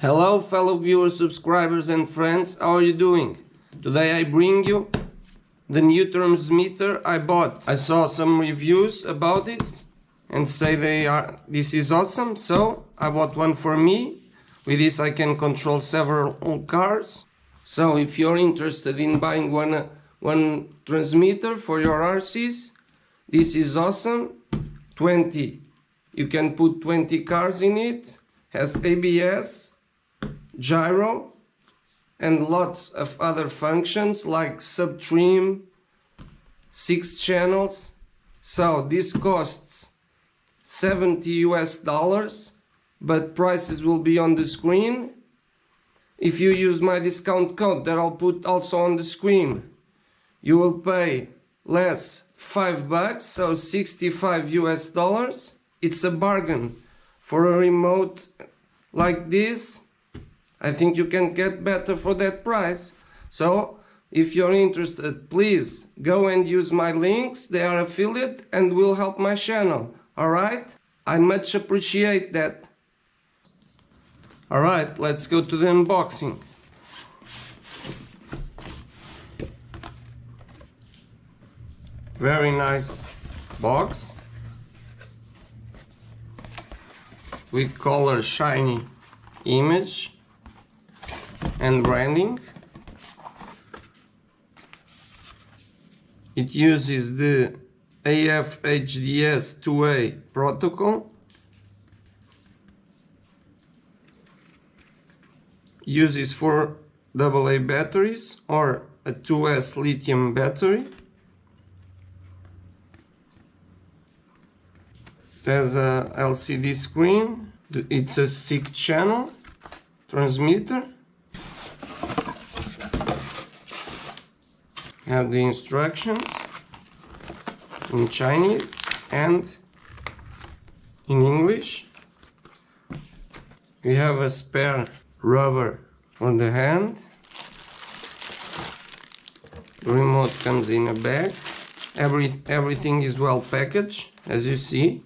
Hello fellow viewers, subscribers and friends, how are you doing? Today I bring you the new transmitter I bought. I saw some reviews about it and say this is awesome, so I bought one for me. With this I can control several cars. So if you're interested in buying one transmitter for your RCs, this is awesome. 20. You can put 20 cars in it. Has ABS, gyro, and lots of other functions like sub-trim, 6 channels. So this costs $70 US, but prices will be on the screen. If you use my discount code that I'll put also on the screen, you will pay less, $5, so $65 US. It's a bargain for a remote like this. I think you can get better for that price. So if you're interested, please go and use my links. They are affiliate and will help my channel. Alright? I much appreciate that. Alright, let's go to the unboxing. Very nice box with color shiny image and branding. It uses the IFPDBPE 2A protocol. Uses 4 AA batteries or a 2S lithium battery. There's a LCD screen. It's a 6-channel transmitter. Have the instructions in Chinese and in English. We have a spare rubber for the hand. The remote comes in a bag. Everything is well packaged, as you see.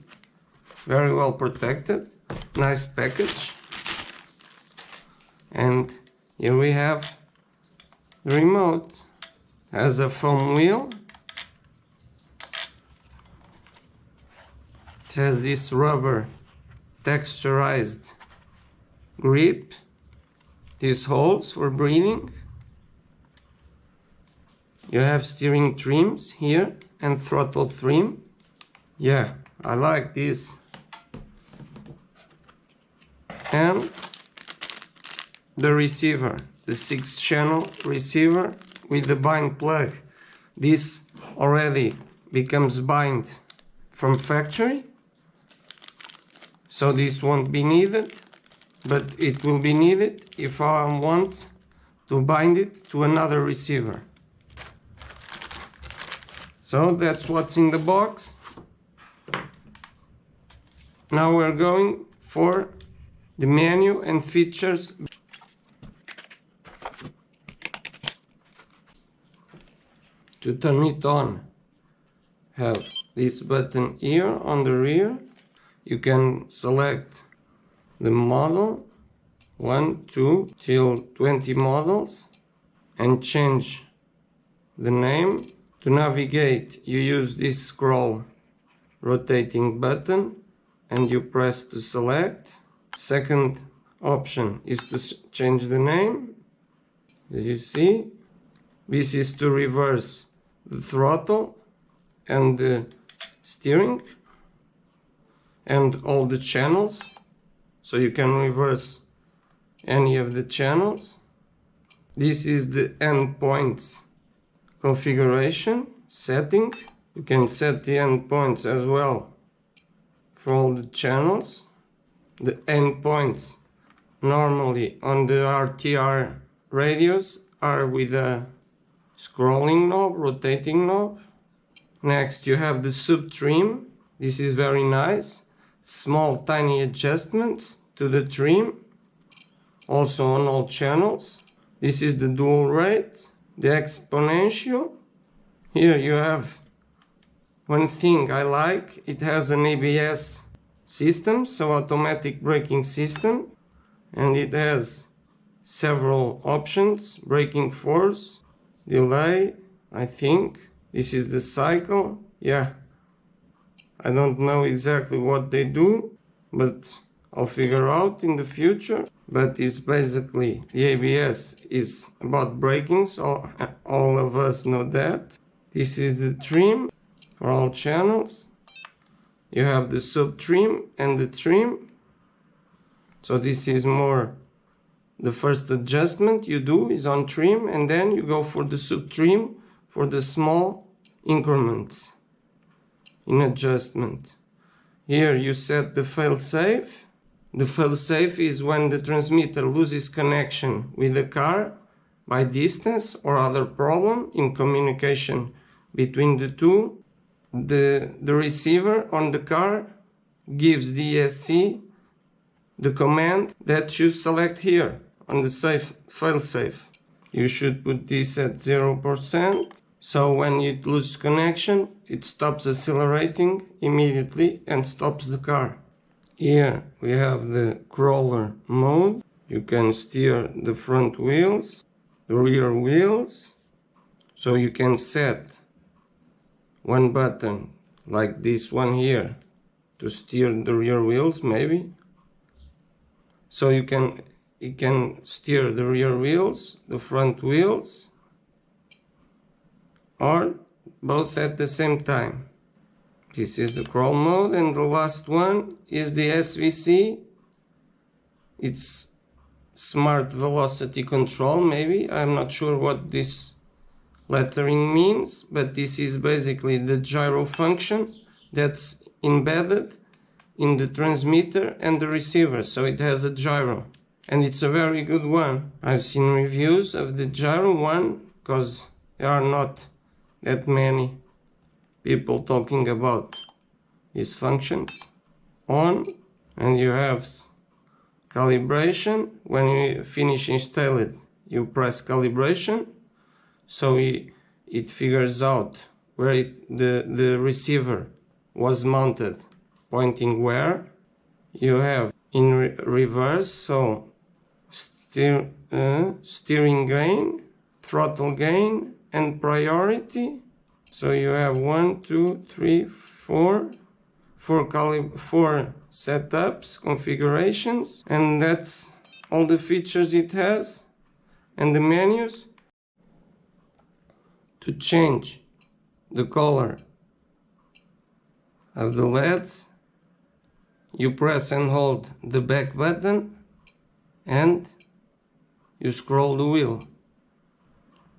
Very well protected. Nice package. And here we have the remote. Has a foam wheel. It has this rubber texturized grip. These holes for breathing. You have steering trims here and throttle trim. Yeah, I like this. And the receiver, the 6-channel receiver with the bind plug. This already becomes bind from factory, so this won't be needed, but it will be needed if I want to bind it to another receiver. So that's what's in the box. Now we're going for the menu and features. To turn it on, have this button here on the rear. You can select the model, 1, 2 till 20 models, and change the name. To navigate, you use this scroll rotating button and you press to select. Second option is to change the name. As you see, this is to reverse the throttle and the steering and all the channels, so you can reverse any of the channels. This is the endpoints configuration setting. You can set the endpoints as well for all the channels. The endpoints normally on the RTR radios are with a scrolling knob, rotating knob. Next you have the sub-trim. This is very nice. Small tiny adjustments to the trim. Also on all channels. This is the dual rate. The exponential. Here you have one thing I like. It has an ABS system, so automatic braking system. and it has several options: braking force, delay, I think. This is the cycle. Yeah, I don't know exactly what they do, but I'll figure out in the future. But it's basically, the ABS is about braking, so all of us know that. This is the trim for all channels. You have the sub trim and the trim. So this is more, the first adjustment you do is on trim, and then you go for the sub trim for the small increments in adjustment. Here you set the fail-safe. The fail-safe is when the transmitter loses connection with the car by distance or other problem in communication between the two. The receiver on the car gives the ESC the command that you select here on the fail-safe. You should put this at 0%. So when it loses connection, it stops accelerating immediately and stops the car. Here we have the crawler mode. You can steer the front wheels, the rear wheels. So you can set one button like this one here to steer the rear wheels, maybe. So you can steer the rear wheels, the front wheels, or both at the same time. This is the crawl mode, and the last one is the SVC. It's smart velocity control, maybe. I'm not sure what this lettering means, but this is basically the gyro function that's embedded in the transmitter and the receiver, so it has a gyro, and it's a very good one. I've seen reviews of the gyro one because there are not that many people talking about these functions. On, and you have calibration. When you finish install it, you press calibration, so it figures out where the receiver was mounted, pointing where. You have in reverse, so steering gain, throttle gain, and priority. So you have 1, 2, 3, 4 setups, configurations, and that's all the features it has, and the menus. To change the color of the LEDs, you press and hold the back button and you scroll the wheel.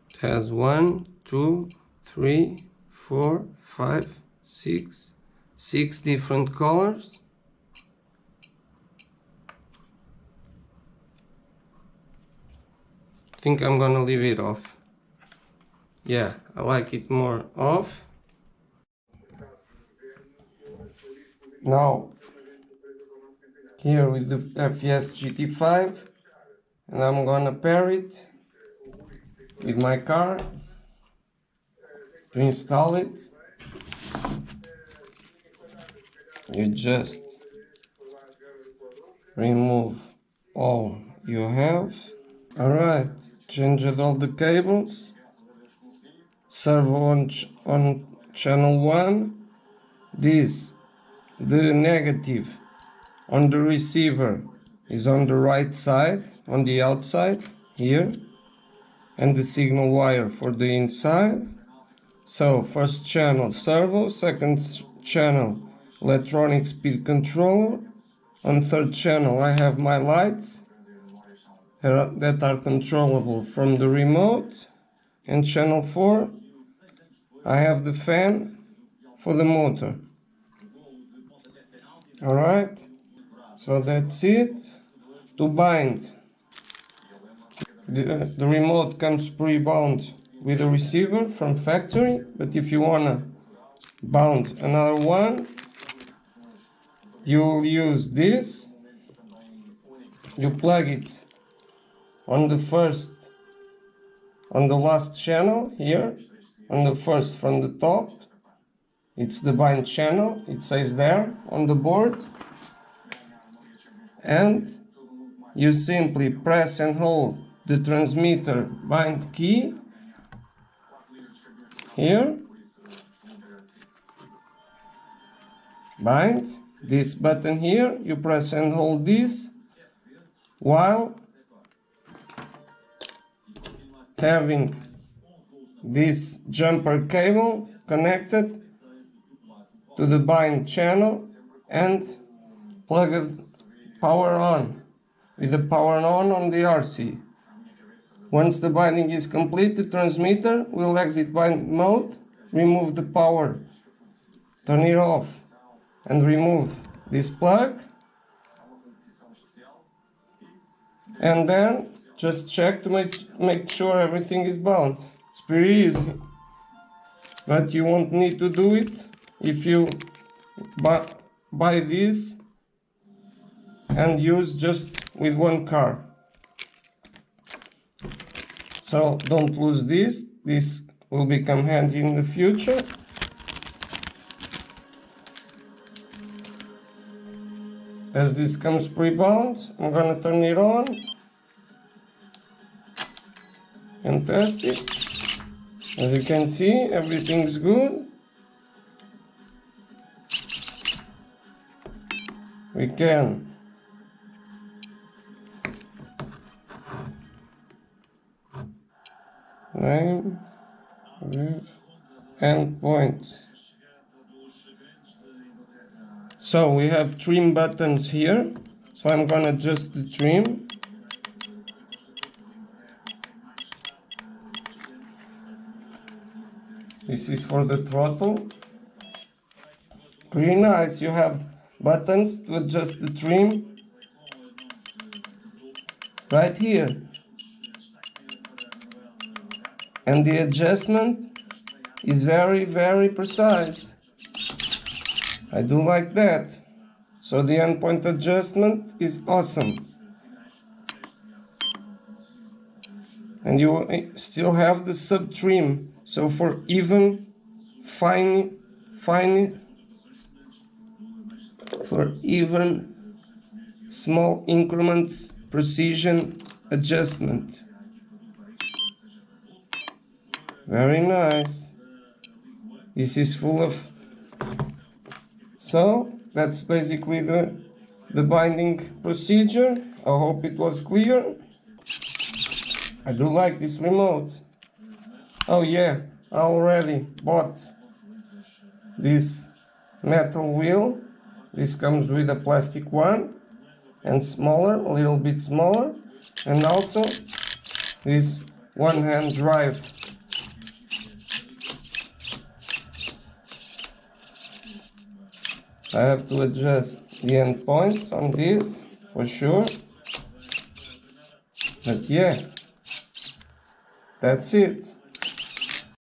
It has 1, 2, 3, 4, 5, 6 different colors. I think I'm gonna leave it off. Yeah, I like it more off. Now, here with the FES GT5, and I'm gonna pair it with my car to install it. You just remove all you have. Alright, changed all the cables. Servo on channel 1. This, the negative on the receiver, is on the right side, on the outside here, and the signal wire for the inside. So first channel servo, second channel electronic speed controller. On third channel I have my lights that are controllable from the remote, and channel 4 I have the fan for the motor. Alright, so that's it. To bind, the remote comes pre-bound with a receiver from factory, but if you wanna bound another one, you'll use this. You plug it on the last channel here, on the first from the top. It's the bind channel, it says there on the board, and you simply press and hold the transmitter bind key here, bind this button here, you press and hold this while having this jumper cable connected to the bind channel and plugged power on with the power on the RC. Once the binding is complete, the transmitter will exit bind mode, remove the power, turn it off, and remove this plug, and then just check to make sure everything is bound. It's pretty easy, but you won't need to do it if you buy this and use just with one car. So don't lose this. This will become handy in the future. As this comes pre-bound, I'm gonna turn it on and test it. As you can see, everything's good. We can name with endpoint. So we have trim buttons here. So I'm gonna adjust the trim. This is for the throttle. Pretty nice. You have buttons to adjust the trim right here. And the adjustment is very, very precise. I do like that. So the endpoint adjustment is awesome. And you still have the sub trim. So for even small increments precision adjustment. Very nice. This is full of... So that's basically the binding procedure. I hope it was clear. I do like this remote. Oh yeah, I already bought this metal wheel. This comes with a plastic one and smaller, a little bit smaller, and also this one-hand drive. I have to adjust the end points on this for sure. But yeah, that's it.